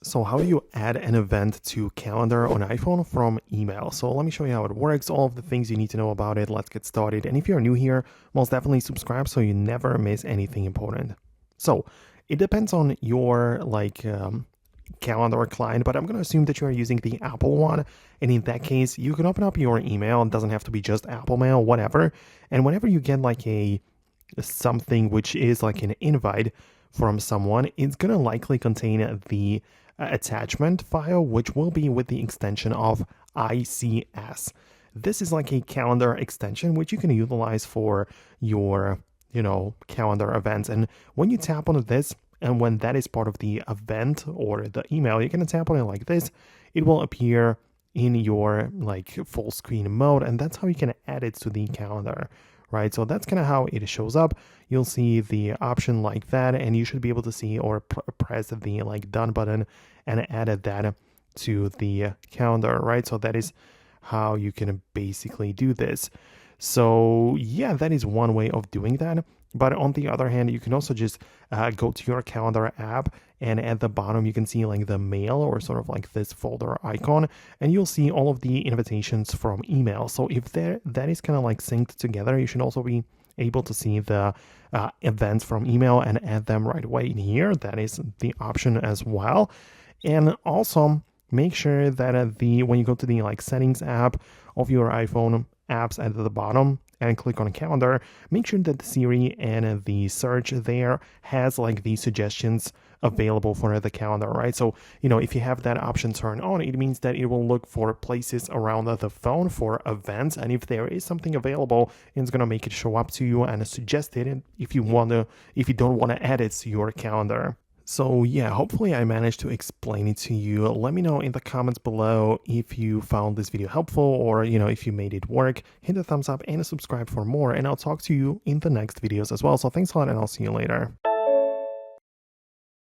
So how do you add an event to calendar on iPhone from email? So let me show you how it works, all of the things you need to know about it. Let's get started. And if you're new here, most definitely subscribe so you never miss anything important. So it depends on your calendar client, but I'm going to assume that you are using the Apple one. And in that case, you can open up your email. It doesn't have to be just Apple Mail, whatever. And whenever you get like something which is like an invite from someone, it's going to likely contain the attachment file, which will be with the extension of ICS. This is like a calendar extension which you can utilize for your, calendar events. And when you tap on this, and when that is part of the event or the email, you're going to tap on it like this. It will appear in your full screen mode, and that's how you can add it to the calendar, right? So that's kind of how it shows up. You'll see the option like that, and you should be able to see or press the done button and add that to the calendar, right? So that is how you can basically do this. So yeah, that is one way of doing that. But on the other hand, you can also just go to your calendar app, and at the bottom you can see like the mail or sort of like this folder icon, and you'll see all of the invitations from email. So if that is kind of like synced together, you should also be able to see the events from email and add them right away in here. That is the option as well. And also make sure that when you go to the settings app of your iPhone apps at the bottom and click on calendar, make sure that the Siri and the search there has the suggestions available for the calendar, right? So, if you have that option turned on, it means that it will look for places around the phone for events. And if there is something available, it's going to make it show up to you and suggest it if you don't want to add it to your calendar. So yeah, hopefully I managed to explain it to you. Let me know in the comments below if you found this video helpful, or if you made it work. Hit the thumbs up and subscribe for more, and I'll talk to you in the next videos as well. So thanks a lot, and I'll see you later.